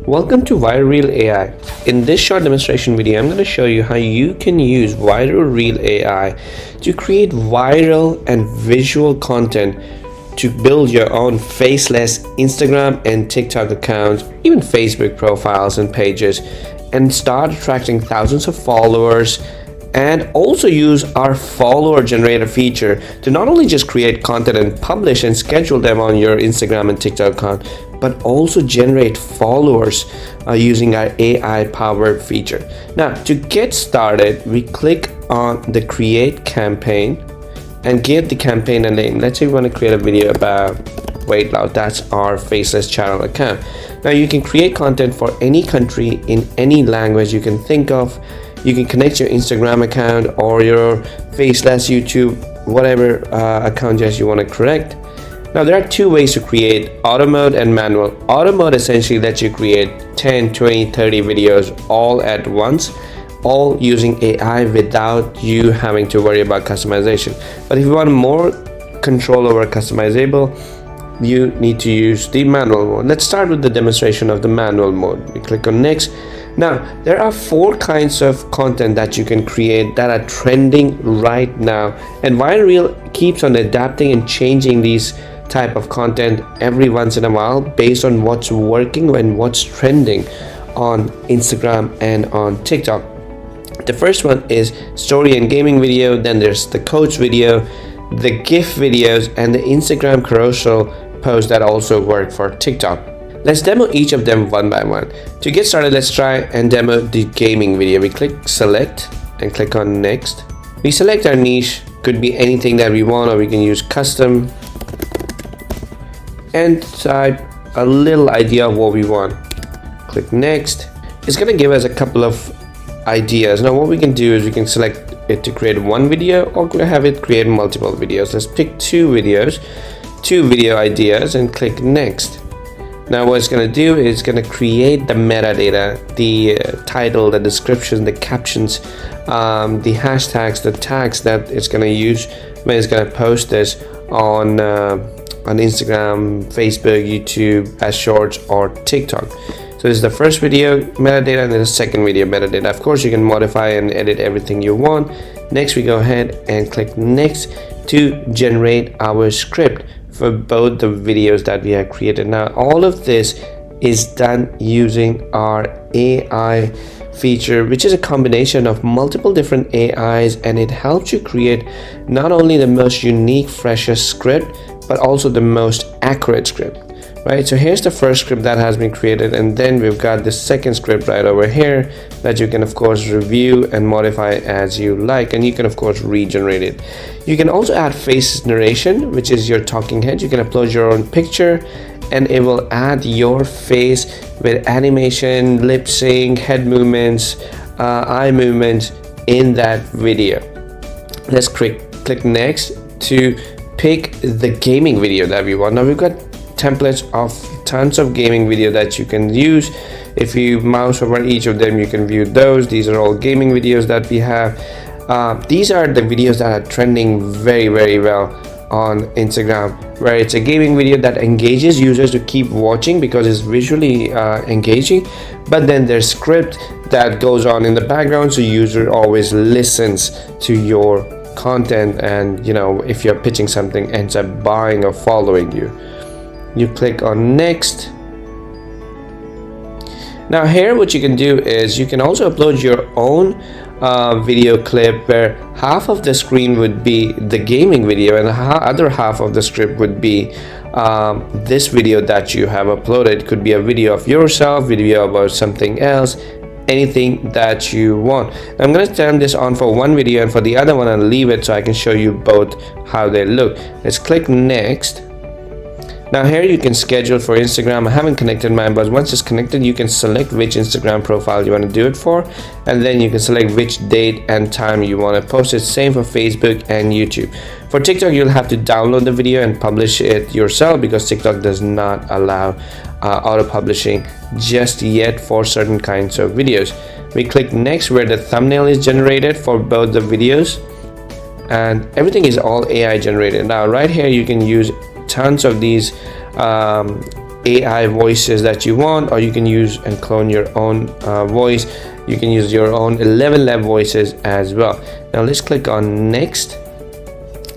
Welcome to viralreel AI. In this short demonstration video, I'm going to show you how you can use viralreel AI to create viral and visual content to build your own faceless Instagram and TikTok accounts, even Facebook profiles and pages, and start attracting thousands of followers, and also use our follower generator feature to not only just create content and publish and schedule them on your Instagram and TikTok account, but also generate followers using our AI powered feature. Now, to get started, we click on the create campaign and give the campaign a name. Let's say we want to create a video about weight loss. That's our Faceless channel account. Now, you can create content for any country in any language you can think of. You can connect your Instagram account or your Faceless YouTube, whatever account just you want to correct. Now, there are two ways to create: auto mode and manual. Auto mode essentially lets you create 10, 20, 30 videos all at once, all using AI without you having to worry about customization. But if you want more control over customizable, you need to use the manual mode. Let's start with the demonstration of the manual mode. We click on next. Now, there are 4 kinds of content that you can create that are trending right now, and viralreel keeps on adapting and changing these type of content every once in a while based on what's working and what's trending on Instagram and on TikTok. The first one is story and gaming video, then there's the coach video, the GIF videos, and the Instagram carousel posts that also work for TikTok. Let's demo each of them one by one. To get started, let's try and demo the gaming video. We click select and click on next. We select our niche, could be anything that we want, or we can use custom and type a little idea of what we want. Click next. It's gonna give us a couple of ideas. Now, what we can do is we can select it to create one video, or have it create multiple videos. Let's pick 2 videos, 2 video ideas, and click next. Now, what it's going to do is going to create the metadata, the title, the description, the captions, the hashtags, the tags that it's going to use when it's going to post this on Instagram, Facebook, YouTube, as shorts, or TikTok. So this is the first video metadata, and then the second video metadata. Of course, you can modify and edit everything you want. Next, we go ahead and click next to generate our script for both the videos that we have created. Now, all of this is done using our AI feature, which is a combination of multiple different AIs, and it helps you create not only the most unique, freshest script, but also the most accurate script. Right, so here's the first script that has been created, and then we've got the second script right over here that you can of course review and modify as you like, and you can of course regenerate it. You can also add face narration, which is your talking head. You can upload your own picture and it will add your face with animation, lip sync, head movements, eye movements in that video. Let's click next to pick the gaming video that we want. Now, we've got templates of tons of gaming video that you can use. If you mouse over each of them, you can view those. These are all gaming videos that we have. These are the videos that are trending very, very well on Instagram, where it's a gaming video that engages users to keep watching because it's visually engaging, but then there's script that goes on in the background, so user always listens to your content, and if you're pitching something, ends up buying or following you. You click on next. Now, here what you can do is you can also upload your own video clip, where half of the screen would be the gaming video and the other half of the script would be this video that you have uploaded. It could be a video of yourself, video about something else, anything that you want. I'm going to turn this on for one video, and for the other one I'll leave it so I can show you both how they look. Let's click next. Now, here you can schedule for Instagram. I haven't connected mine, but once it's connected, you can select which Instagram profile you want to do it for, and then you can select which date and time you want to post it. Same for Facebook and YouTube. For TikTok, you'll have to download the video and publish it yourself, because TikTok does not allow auto publishing just yet for certain kinds of videos. We click next, where the thumbnail is generated for both the videos, and everything is all AI generated. Now, right here you can use tons of these AI voices that you want, or you can use and clone your own voice. You can use your own 11 lab voices as well. Now let's click on next,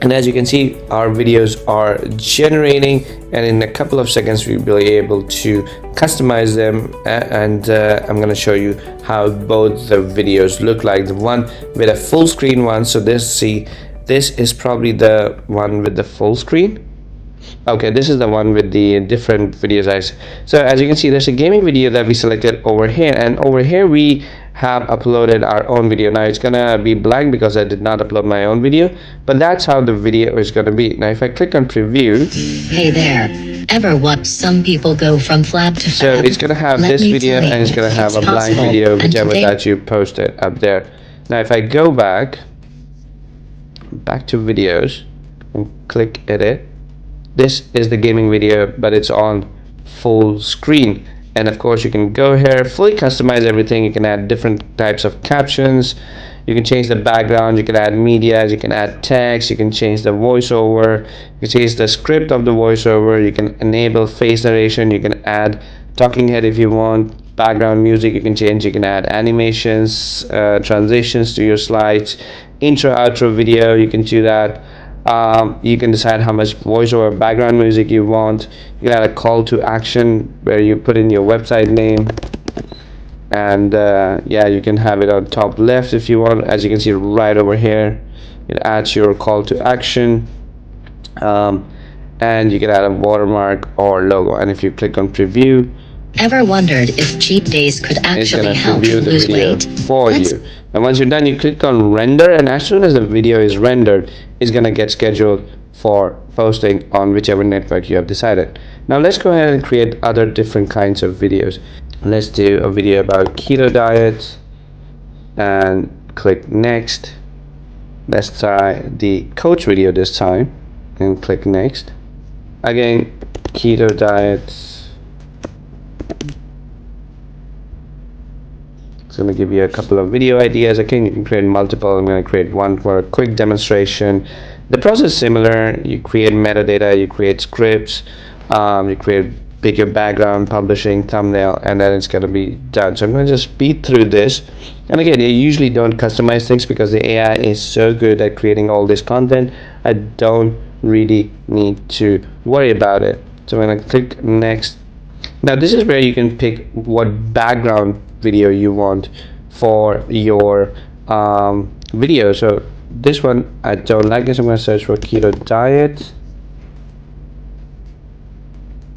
and as you can see, our videos are generating, and in a couple of seconds we'll be able to customize them. And I'm going to show you how both the videos look like. The one with a full screen one, so this is probably the one with the full screen. Okay, this is the one with the different videos. So as you can see, there's a gaming video that we selected over here, and over here we have uploaded our own video. Now it's gonna be blank because I did not upload my own video, but that's how the video is gonna be. Now if I click on preview, hey there, ever watch some people go from flab to fab? So it's gonna have this video, and it's gonna have a blank video, whichever that you posted up there. Now if I go back to videos and click edit, this is the gaming video, but it's on full screen. And of course you can go here, fully customize everything. You can add different types of captions, you can change the background, you can add media, you can add text, you can change the voiceover, you can change the script of the voiceover, you can enable face narration, you can add talking head if you want, background music you can change, you can add animations, transitions to your slides, intro outro video, you can do that. You can decide how much voiceover background music you want. You can add a call to action where you put in your website name, and yeah, you can have it on top left if you want. As you can see right over here, it adds your call to action, and you can add a watermark or logo. And if you click on preview, ever wondered if cheat days could actually help you lose weight? For you. And once you're done, you click on render, and as soon as the video is rendered, it's gonna get scheduled for posting on whichever network you have decided. Now let's go ahead and create other different kinds of videos. Let's do a video about keto diet and click next. Let's try the coach video this time and click next. Again, keto diet. Going to give you a couple of video ideas. Again, you can create multiple. I'm going to create one for a quick demonstration. The process is similar. You create metadata, you create scripts, you pick your background, publishing, thumbnail, and then it's going to be done. So I'm going to just speed through this. And again, you usually don't customize things because the AI is so good at creating all this content. I don't really need to worry about it. So I'm going to click next. Now this is where you can pick what background video you want for your video. So this one I don't like it, so I'm going to search for keto diet,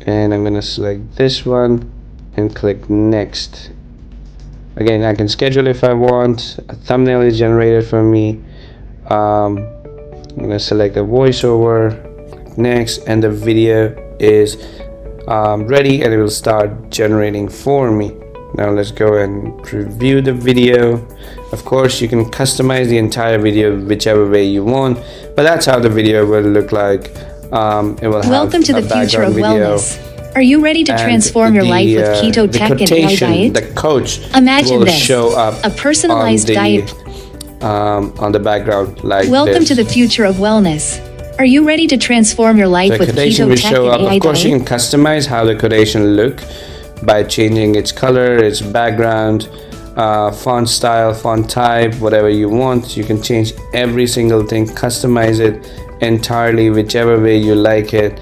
and I'm going to select this one and click next. Again, I can schedule if I want. A thumbnail is generated for me. I'm going to select a voiceover, next, and the video is ready, and it will start generating for me. Now let's go and preview the video. Of course, you can customize the entire video whichever way you want, but that's how the video will look like. It will have Welcome to the future of wellness. Are you ready to transform your life with keto tech and AI diet? The coach Imagine will this, show up a personalized diet on the background like Welcome this. to the future of wellness. Are you ready to transform your life with quotation keto will tech show and up. AI Of course, diet? you can customize how the quotation look by changing its color, its background, font style, font type, whatever you want. You can change every single thing, customize it entirely whichever way you like it,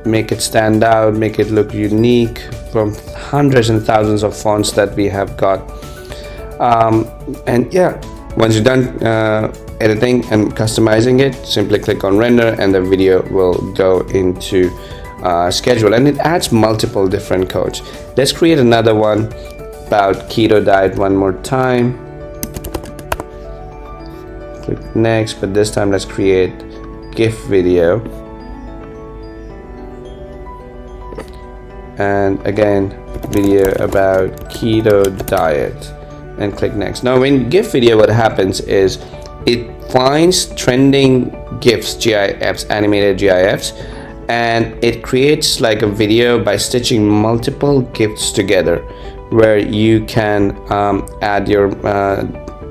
make it stand out, make it look unique from hundreds and thousands of fonts that we have got. And yeah, once you're done editing and customizing it, simply click on render and the video will go into schedule, and it adds multiple different codes. Let's create another one about keto diet one more time. Click next, but this time let's create GIF video, and again video about keto diet, and click next. Now in GIF video, what happens is it finds trending GIFs, GIFs, animated GIFs, and it creates like a video by stitching multiple GIFs together, where you can add your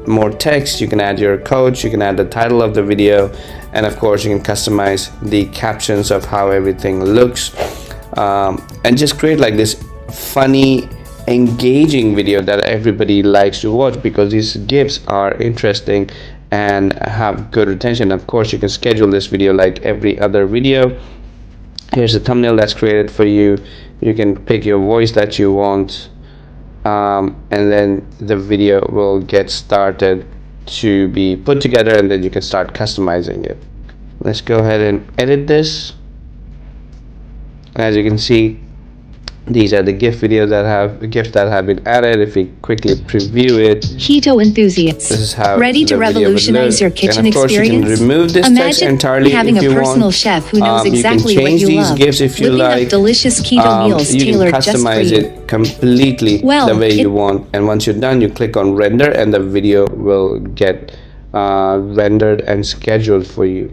more text, you can add your coach, you can add the title of the video, and of course you can customize the captions of how everything looks. and just create like this funny, engaging video that everybody likes to watch, because these gifs are interesting and have good retention. Of course, you can schedule this video like every other video. Here's a thumbnail that's created for you. You can pick your voice that you want, and then the video will get started to be put together, and then you can start customizing it. Let's go ahead and edit this. As you can see, these are the GIF videos that have GIFs that have been added. If we quickly preview it, keto enthusiasts, this is how ready to revolutionize your kitchen experience. You can remove this text entirely having if you a personal want. chef who knows exactly you can change what you these love. GIFs if you Whipping like. up delicious keto meals You can tailored just for customize you. it completely the way you want. And once you're done, you click on render, and the video will get rendered and scheduled for you.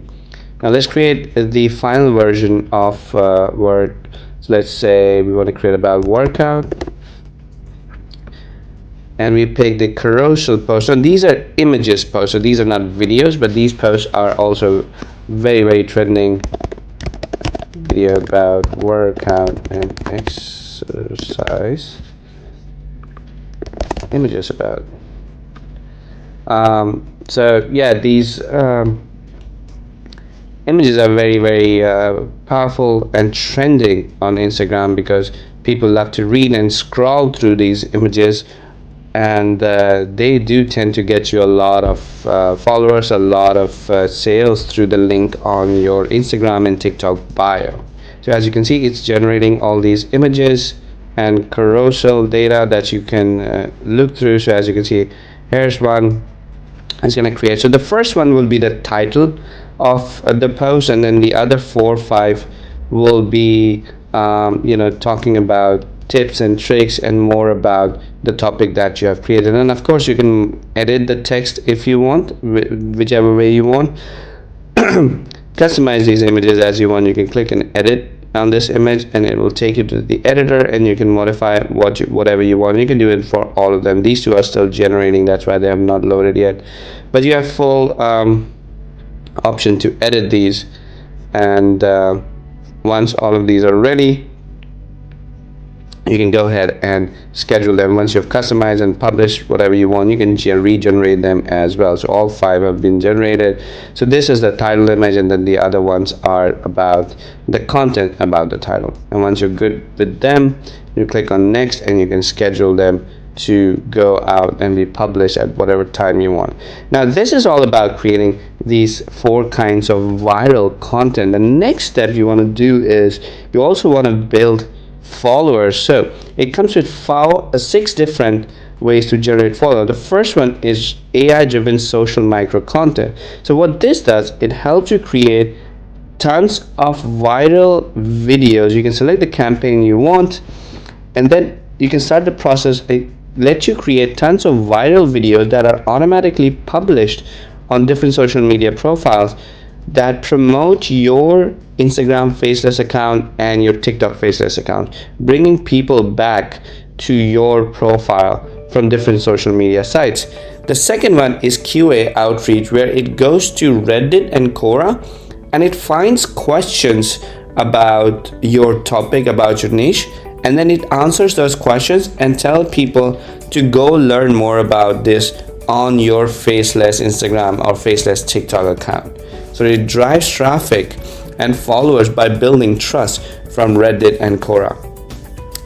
Now let's create the final version of Word. So let's say we want to create about workout, and we pick the carousel post. And these are images posts, so these are not videos, but these posts are also very trending. Video about workout and exercise, images about. So yeah, these images are very powerful and trending on Instagram, because people love to read and scroll through these images, and they do tend to get you a lot of followers, a lot of sales through the link on your Instagram and TikTok bio. So as you can see, it's generating all these images and carousel data that you can look through. So as you can see, here's one. It's going to create. So the first one will be the title of the post, and then the other 4 or 5 will be talking about tips and tricks and more about the topic that you have created. And of course, you can edit the text if you want, whichever way you want. Customize these images as you want. You can click and edit on this image, and it will take you to the editor, and you can modify whatever you want. You can do it for all of them. These 2 are still generating, that's why they have not loaded yet, but you have full option to edit these. And once all of these are ready, you can go ahead and schedule them. Once you've customized and published whatever you want, you can regenerate them as well. So all 5 have been generated. So this is the title image, and then the other ones are about the content about the title. And once you're good with them, you click on next, and you can schedule them to go out and be published at whatever time you want. Now this is all about creating these 4 kinds of viral content. The next step you want to do is you also want to build followers. So it comes with 6 different ways to generate followers. The first one is AI driven social micro content. So what this does, it helps you create tons of viral videos. You can select the campaign you want, and then you can start the process. It lets you create tons of viral videos that are automatically published on different social media profiles that promote your Instagram Faceless account and your TikTok Faceless account, bringing people back to your profile from different social media sites. The second one is QA outreach, where it goes to Reddit and Quora, and it finds questions about your topic, about your niche, and then it answers those questions and tell people to go learn more about this on your Faceless Instagram or Faceless TikTok account. So it drives traffic and followers by building trust from Reddit and Quora.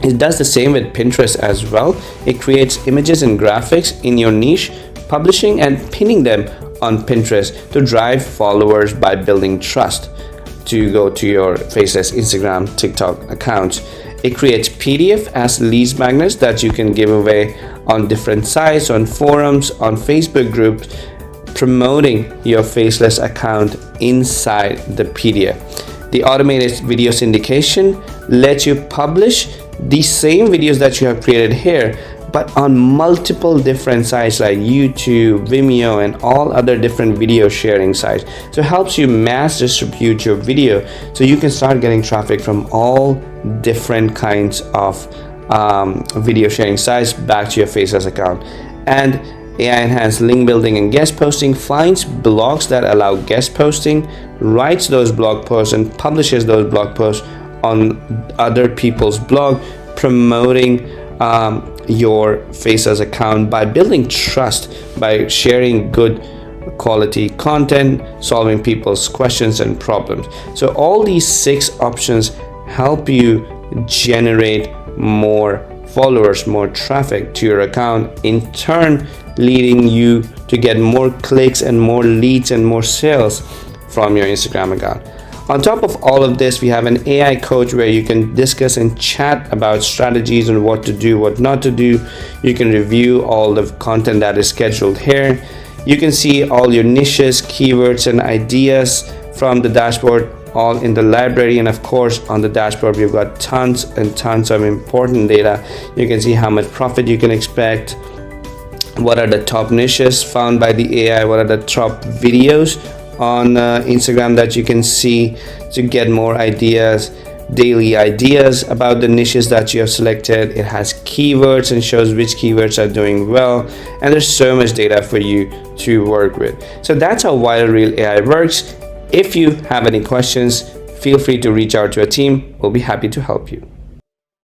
It does the same with Pinterest as well. It creates images and graphics in your niche, publishing and pinning them on Pinterest to drive followers by building trust to go to your Faceless Instagram, TikTok accounts. It creates PDF as leads magnets that you can give away on different sites, on forums, on Facebook groups, promoting your Faceless account inside the PDF. The automated video syndication lets you publish the same videos that you have created here, but on multiple different sites like YouTube, Vimeo, and all other different video sharing sites. So it helps you mass distribute your video so you can start getting traffic from all different kinds of video sharing sites back to your Faceless account. And AI enhanced link building and guest posting finds blogs that allow guest posting, writes those blog posts, and publishes those blog posts on other people's blog, promoting your Faceless account by building trust, by sharing good quality content, solving people's questions and problems. So all these 6 options help you generate more followers, more traffic to your account, in turn leading you to get more clicks and more leads and more sales from your Instagram account. On top of all of this, we have an AI coach where you can discuss and chat about strategies and what to do, what not to do. You can review all the content that is scheduled here. You can see all your niches, keywords, and ideas from the dashboard, all in the library. And of course, on the dashboard, we've got tons and tons of important data. You can see how much profit you can expect, what are the top niches found by the AI, what are the top videos on Instagram that you can see to get more ideas, daily ideas about the niches that you have selected. It has keywords and shows which keywords are doing well, and there's so much data for you to work with. So that's how viralreel AI works. If you have any questions, feel free to reach out to a team. We'll be happy to help you.